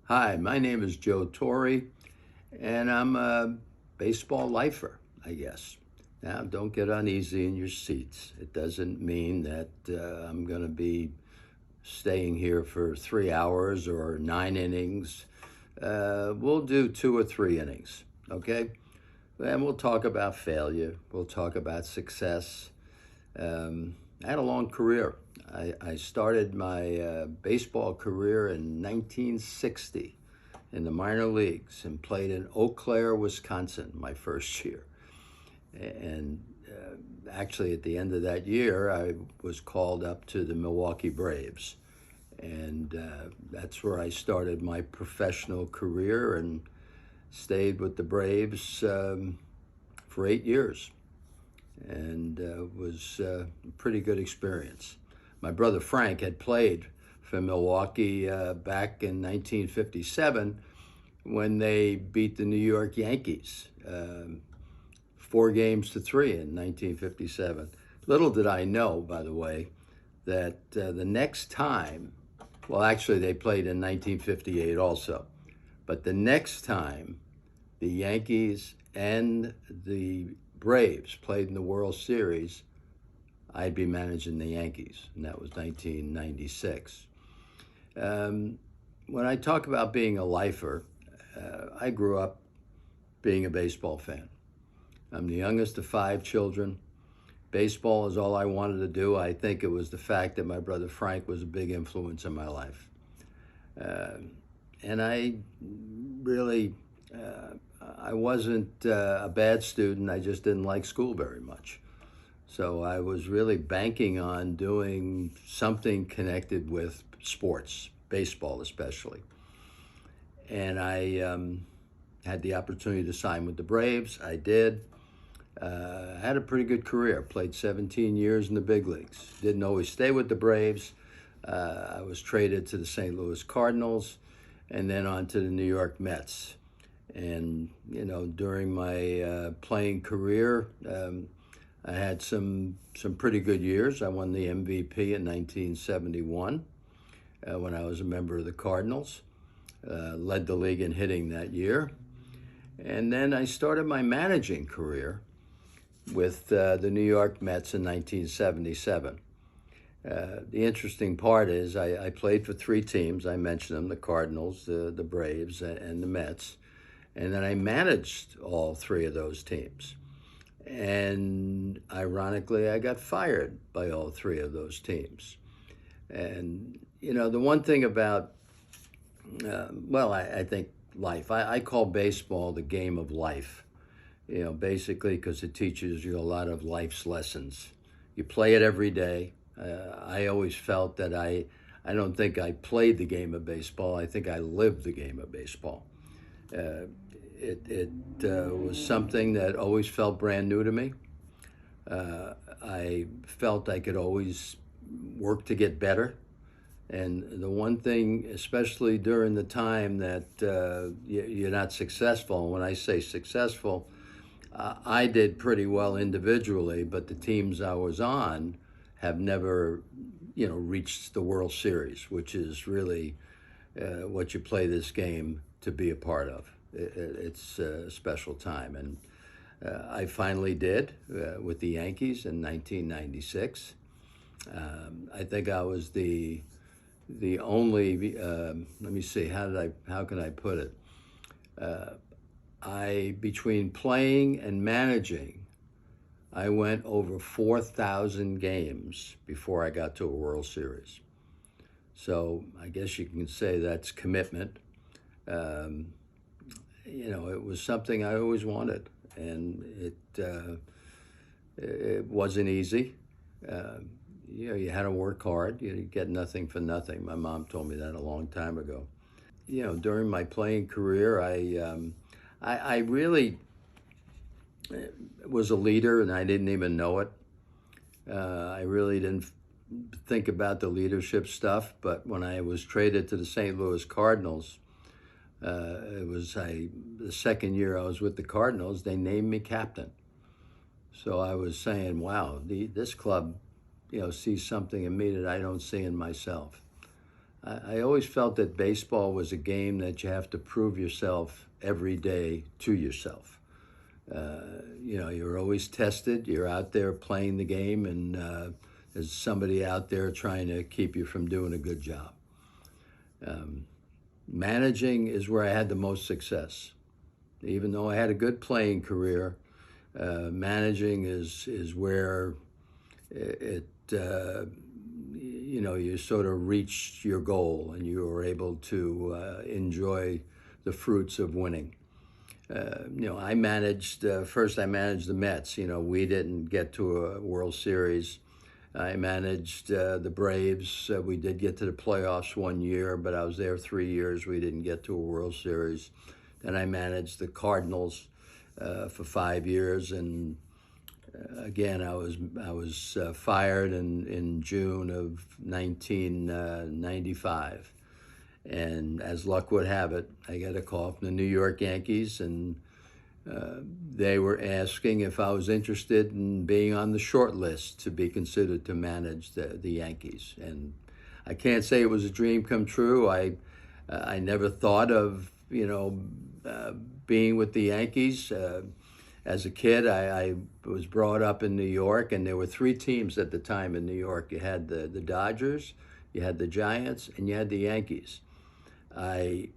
Hi, my name is Joe Torre, and I'm a baseball lifer, I guess. Now, don't get uneasy in your seats. It doesn't mean that I'm going to be staying here for 3 hours or 9 innings. We'll do 2 or 3 innings, okay? And we'll talk about failure. We'll talk about success. I had a long career. I started my baseball career in 1960 in the minor leagues and played in Eau Claire, Wisconsin, my first year. And actually, at the end of that year, I was called up to the Milwaukee Braves. And that's where I started my professional career and stayed with the Braves for 8 years. And it was a pretty good experience. My brother Frank had played for Milwaukee back in 1957 when they beat the New York Yankees 4 games to 3 in 1957. Little did I know, by the way, that the next time, well, actually they played in 1958 also, but the next time the Yankees and the Braves played in the World Series, I'd be managing the Yankees, and that was 1996. When I talk about being a lifer, I grew up being a baseball fan. I'm the youngest of 5 children. Baseball is all I wanted to do. I think it was the fact that my brother Frank was a big influence in my life. And I really, I wasn't a bad student. I just didn't like school very much. So I was really banking on doing something connected with sports, baseball especially. And I had the opportunity to sign with the Braves. I did. Had a pretty good career. Played 17 years in the big leagues. Didn't always stay with the Braves. I was traded to the St. Louis Cardinals and then on to the New York Mets. And, you know, during my playing career, I had some pretty good years. I won the MVP in 1971 when I was a member of the Cardinals. Led the league in hitting that year. And then I started my managing career with the New York Mets in 1977. The interesting part is I played for 3 teams. I mentioned them, the Cardinals, the Braves, and the Mets. And then I managed all 3 of those teams. And ironically, I got fired by all 3 of those teams. And, you know, the one thing about, I think life, I call baseball the game of life. You know, basically because it teaches you a lot of life's lessons. You play it every day. I always felt that I don't think I played the game of baseball. I think I lived the game of baseball. It was something that always felt brand new to me. I felt I could always work to get better. And the one thing, especially during the time that you're not successful, when I say successful, I did pretty well individually, but the teams I was on have never, reached the World Series, which is really what you play this game to be a part of. It's a special time. And I finally did with the Yankees in 1996. I think I was the only, let me see, how can I put it? Between playing and managing, I went over 4,000 games before I got to a World Series. So I guess you can say that's commitment. It was something I always wanted, and it wasn't easy. You had to work hard. You get nothing for nothing. My mom told me that a long time ago. During my playing career, I really was a leader, and I didn't even know it. I really didn't think about the leadership stuff, but when I was traded to the St. Louis Cardinals, it was the second year I was with the Cardinals, they named me captain. So I was saying, wow, this club, sees something in me that I don't see in myself. I always felt that baseball was a game that you have to prove yourself every day to yourself. You're always tested. You're out there playing the game, and there's somebody out there trying to keep you from doing a good job. Managing is where I had the most success. Even though I had a good playing career, managing is where you sort of reached your goal and you were able to enjoy the fruits of winning. I managed, first I managed the Mets. We didn't get to a World Series. I managed the Braves. We did get to the playoffs one year, but I was there 3 years. We didn't get to a World Series. Then I managed the Cardinals for 5 years, and again, I was fired in June of 1995. And as luck would have it, I got a call from the New York Yankees, and they were asking if I was interested in being on the short list to be considered to manage the Yankees. And I can't say it was a dream come true. I never thought of being with the Yankees. As a kid, I was brought up in New York, and there were 3 teams at the time in New York. You had the Dodgers, you had the Giants, and you had the Yankees. I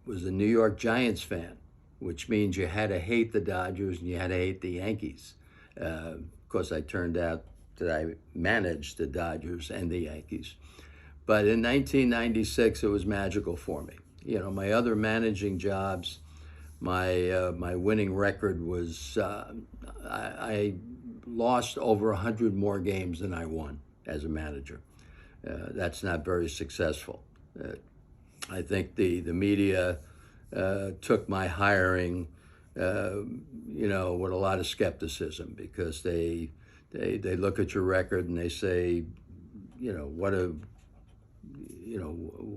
was a New York Giants fan, which means you had to hate the Dodgers and you had to hate the Yankees. Of course, I turned out that I managed the Dodgers and the Yankees. But in 1996, it was magical for me. My other managing jobs, my winning record was I lost over 100 more games than I won as a manager. That's not very successful. I think the media took my hiring, with a lot of skepticism, because they look at your record and they say,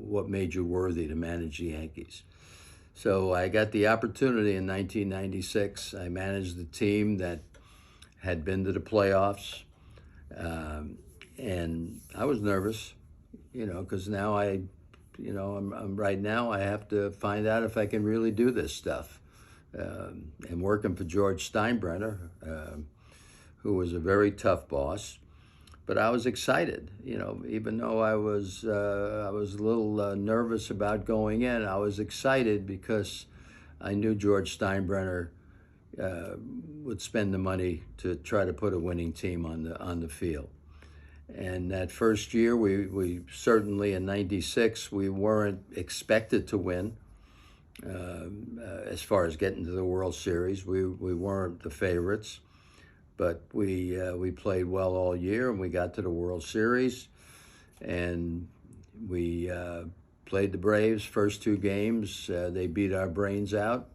what made you worthy to manage the Yankees. So I got the opportunity in 1996. I managed the team that had been to the playoffs, and I was nervous, because now I'm right now I have to find out if I can really do this stuff. And working for George Steinbrenner, who was a very tough boss, but I was excited. Even though I was a little nervous about going in, I was excited because I knew George Steinbrenner would spend the money to try to put a winning team on the field. And that first year, we certainly in '96 we weren't expected to win. As far as getting to the World Series, we weren't the favorites, but we played well all year, and we got to the World Series, and we played the Braves first 2 games. They beat our brains out,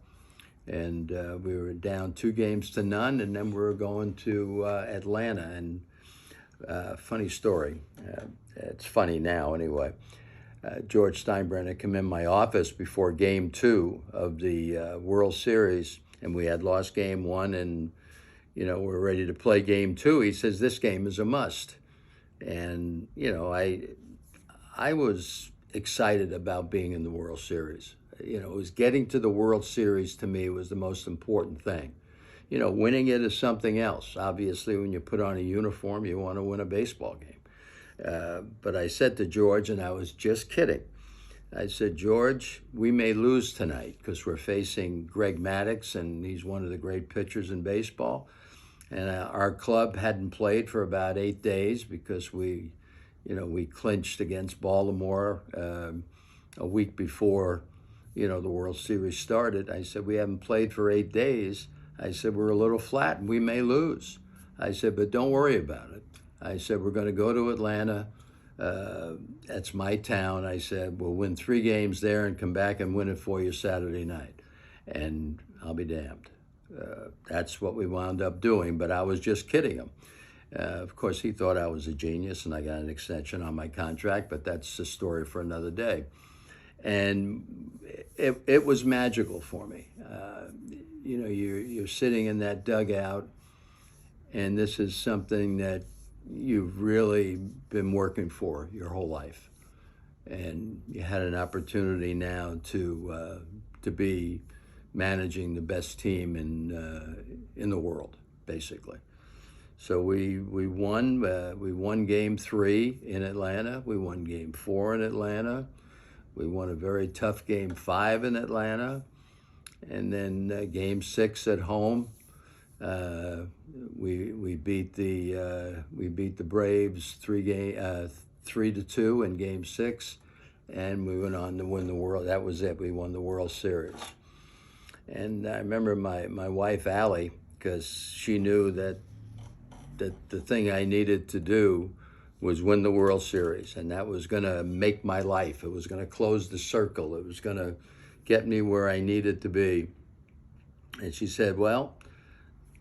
and we were down 2-0, and then we were going to Atlanta. And funny story. It's funny now anyway. George Steinbrenner came in my office before Game 2 of the World Series, and we had lost Game 1, and we're ready to play Game 2. He says, "This game is a must." And I was excited about being in the World Series. It was getting to the World Series to me was the most important thing. Winning it is something else. Obviously, when you put on a uniform, you want to win a baseball game. But I said to George, and I was just kidding, I said, "George, we may lose tonight because we're facing Greg Maddux, and he's one of the great pitchers in baseball. And our club hadn't played for about 8 days because we clinched against Baltimore a week before, the World Series started." I said, "We haven't played for 8 days. I said, we're a little flat and we may lose." I said, "But don't worry about it." I said, "We're going to go to Atlanta. That's my town." I said, "We'll win 3 games there and come back and win it for you Saturday night." And I'll be damned. That's what we wound up doing, but I was just kidding him. Of course, he thought I was a genius, and I got an extension on my contract, but that's a story for another day. And it was magical for me. You're sitting in that dugout, and this is something that you've really been working for your whole life. and you had an opportunity now to be managing the best team in the world, basically. So we won. We won Game 3 in Atlanta. We won Game 4 in Atlanta. We won a very tough Game 5 in Atlanta, and then Game 6 at home. We beat the Braves 3-2 in Game 6, and we went on to win the World. That was it. We won the World Series. And I remember my wife Allie, because she knew that the thing I needed to do was win the World Series, and that was going to make my life. It was going to close the circle. It was going to get me where I needed to be. And she said, well,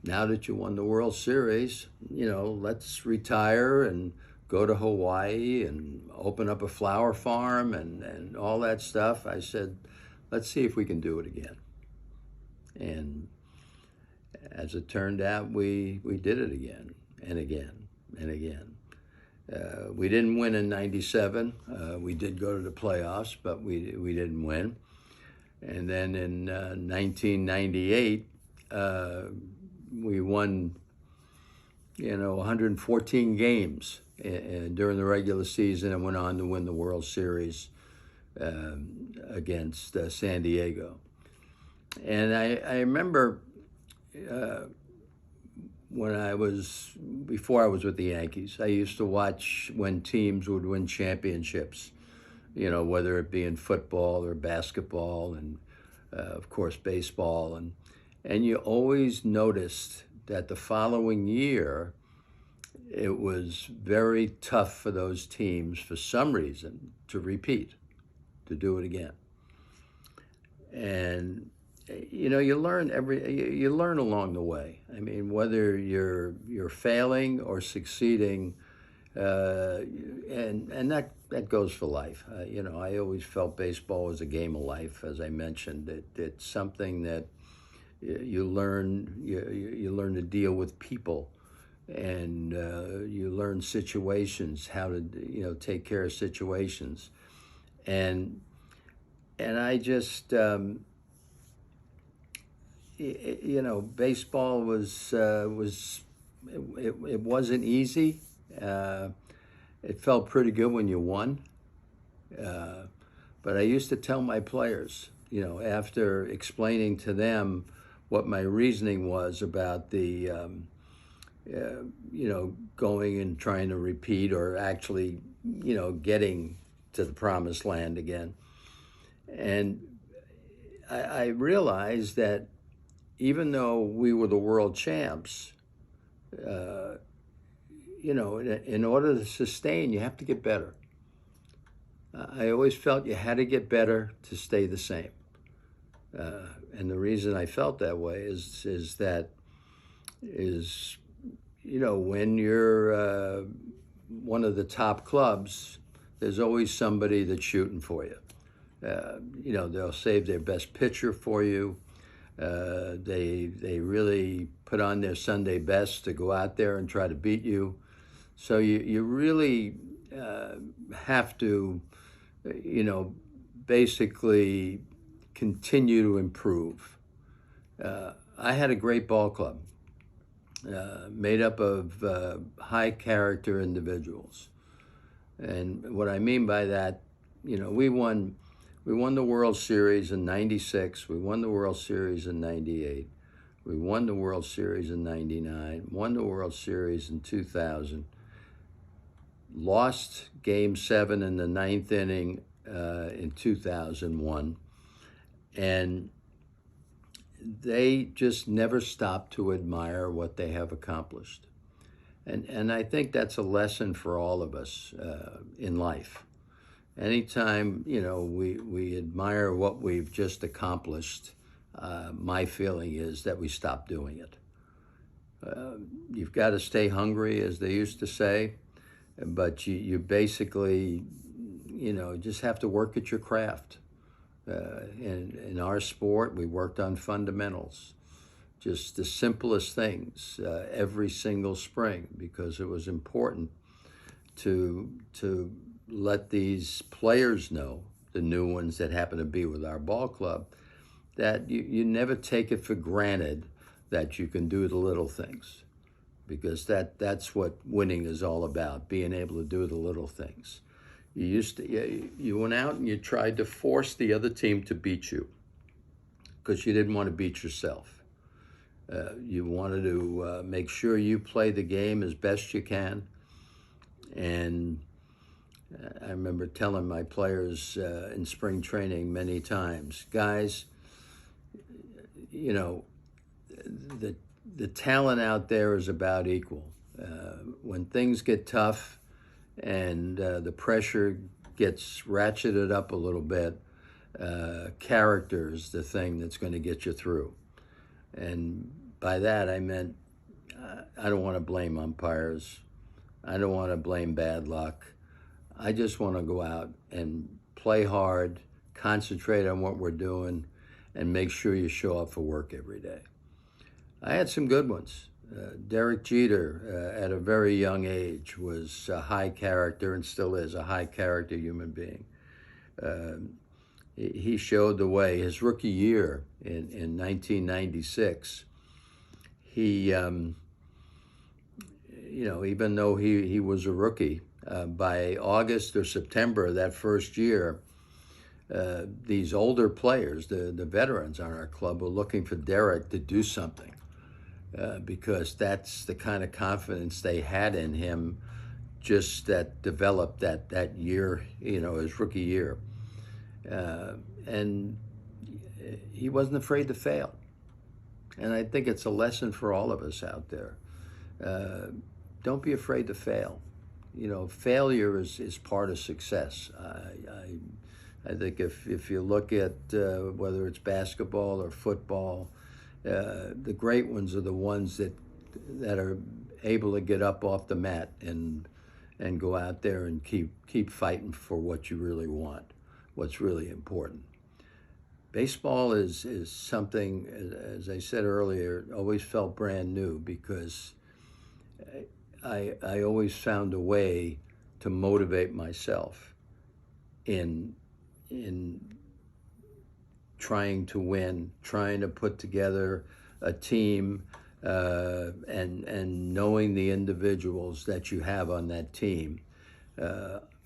now that you won the World Series, let's retire and go to Hawaii and open up a flower farm and all that stuff. I said, let's see if we can do it again. And as it turned out, we did it again and again and again. We didn't win in '97. We did go to the playoffs, but we didn't win. And then in 1998, we won, 114 games during the regular season, and went on to win the World Series against San Diego. And I remember before I was with the Yankees, I used to watch when teams would win championships, whether it be in football or basketball and, of course, baseball. And you always noticed that the following year, it was very tough for those teams, for some reason, to repeat, to do it again. And you learn along the way. I mean, whether you're failing or succeeding, and that goes for life. I always felt baseball was a game of life. As I mentioned, it's something that you learn. You learn to deal with people, and you learn situations, how to take care of situations, and I just. Baseball it wasn't easy. It felt pretty good when you won. But I used to tell my players, after explaining to them what my reasoning was about the, going and trying to repeat, or actually, getting to the promised land again. And I realized that even though we were the world champs, in order to sustain, you have to get better. I always felt you had to get better to stay the same. And the reason I felt that way is when you're one of the top clubs, there's always somebody that's shooting for you. They'll save their best pitcher for you. They really put on their Sunday best to go out there and try to beat you. So you really have to, basically continue to improve. I had a great ball club made up of high character individuals. And what I mean by that, we won the World Series in '96. We won the World Series in '98. We won the World Series in '99. Won the World Series in 2000. Lost Game 7 in the ninth inning in 2001. And they just never stop to admire what they have accomplished. And I think that's a lesson for all of us in life. Anytime, we admire what we've just accomplished, my feeling is that we stop doing it. You've got to stay hungry, as they used to say, but you basically, just have to work at your craft. In our sport, we worked on fundamentals, just the simplest things every single spring, because it was important to let these players know, the new ones that happen to be with our ball club, that you never take it for granted that you can do the little things, because that's what winning is all about, being able to do the little things. You went out and you tried to force the other team to beat you because you didn't want to beat yourself. You wanted to make sure you play the game as best you can. And I remember telling my players in spring training many times, guys, you know, the talent out there is about equal. When things get tough and the pressure gets ratcheted up a little bit, character is the thing that's going to get you through. And by that I meant I don't want to blame umpires. I don't want to blame bad luck. I just want to go out and play hard, concentrate on what we're doing, and make sure you show up for work every day. I had some good ones. Derek Jeter, at a very young age, was a high character and still is a high character human being. He showed the way. His rookie year in 1996, he, you know, even though he was a rookie, by August or September of that first year, these older players, the veterans on our club, were looking for Derek to do something. Because that's the kind of confidence they had in him, just that developed that year, you know, his rookie year. And he wasn't afraid to fail. And I think it's a lesson for all of us out there. Don't be afraid to fail. You know, failure is part of success. I think if you look at whether it's basketball or football, the great ones are the ones that are able to get up off the mat and go out there and keep fighting for what you really want, what's really important. Baseball is something, as I said earlier, always felt brand new, because I always found a way to motivate myself in trying to win, trying to put together a team, and knowing the individuals that you have on that team.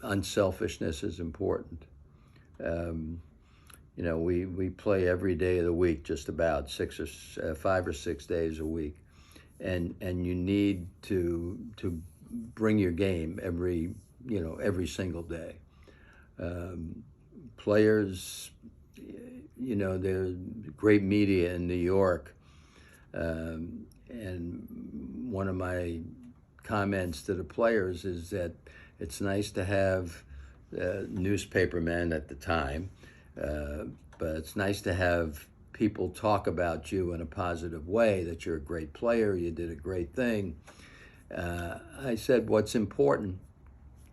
Unselfishness is important. You know, we play every day of the week, just about 5 or 6 days a week, and you need to bring your game every single day. Players, you know, there's great media in New York, and one of my comments to the players is that it's nice to have newspapermen at the time, but it's nice to have people talk about you in a positive way, that you're a great player, you did a great thing. I said, what's important,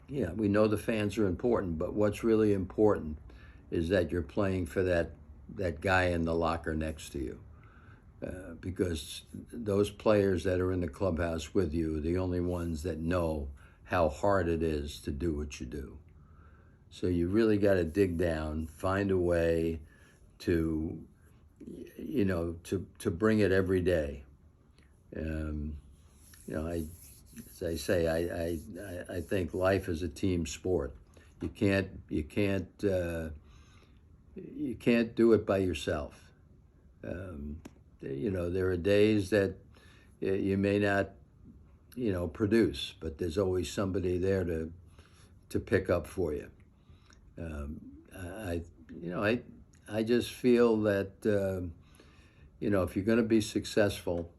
yeah, we know the fans are important, but what's really important is that you're playing for that guy in the locker next to you. Because those players that are in the clubhouse with you are the only ones that know how hard it is to do what you do. So you really got to dig down, find a way to, you know, to bring it every day. You know, as I say, I think life is a team sport. You can't do it by yourself. You know, there are days that you may not, you know, produce, but there's always somebody there to pick up for you. I just feel that, you know, if you're going to be successful,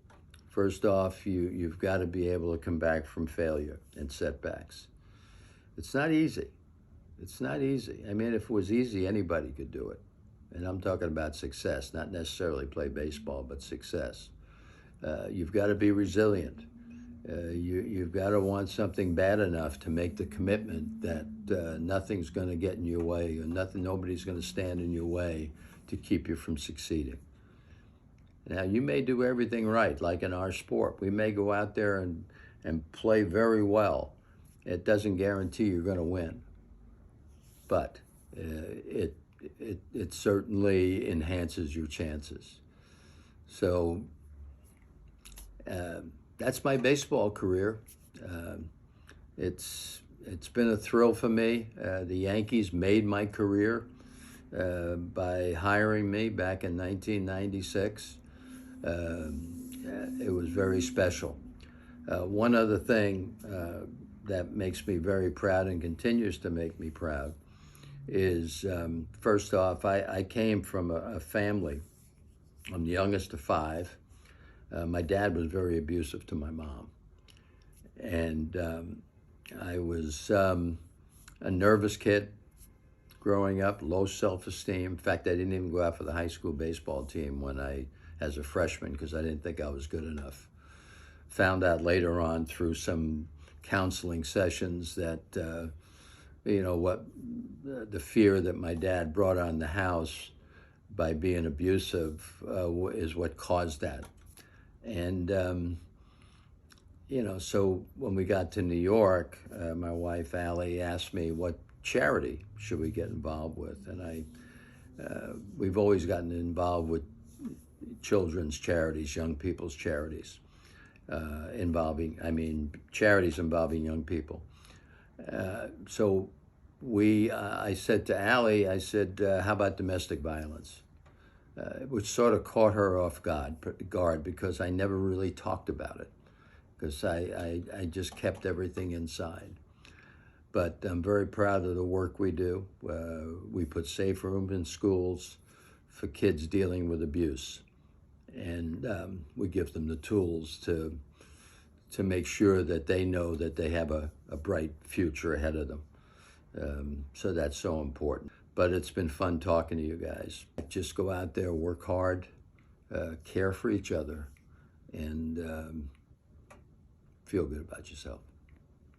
first off, you've got to be able to come back from failure and setbacks. It's not easy. It's not easy. I mean, if it was easy, anybody could do it. And I'm talking about success, not necessarily play baseball, but success. You've got to be resilient. You've got to want something bad enough to make the commitment that nothing's going to get in your way, or nobody's going to stand in your way to keep you from succeeding. Now, you may do everything right, like in our sport. We may go out there and play very well. It doesn't guarantee you're going to win. but it certainly enhances your chances. So that's my baseball career. It's been a thrill for me. The Yankees made my career by hiring me back in 1996. It was very special. One other thing that makes me very proud and continues to make me proud is, first off, I came from a family. I'm the youngest of five. My dad was very abusive to my mom. And I was a nervous kid growing up, low self-esteem. In fact, I didn't even go out for the high school baseball team as a freshman, because I didn't think I was good enough. Found out later on through some counseling sessions that, the fear that my dad brought on the house by being abusive is what caused that. And, so when we got to New York, my wife, Allie, asked me what charity should we get involved with. And we've always gotten involved with children's charities, young people's charities, charities involving young people. So I said to Allie, how about domestic violence? Which sort of caught her off guard because I never really talked about it, because I just kept everything inside. But I'm very proud of the work we do. We put safe rooms in schools for kids dealing with abuse. And we give them the tools to make sure that they know that they have a bright future ahead of them. So that's so important. But it's been fun talking to you guys. Just go out there, work hard, care for each other, and feel good about yourself.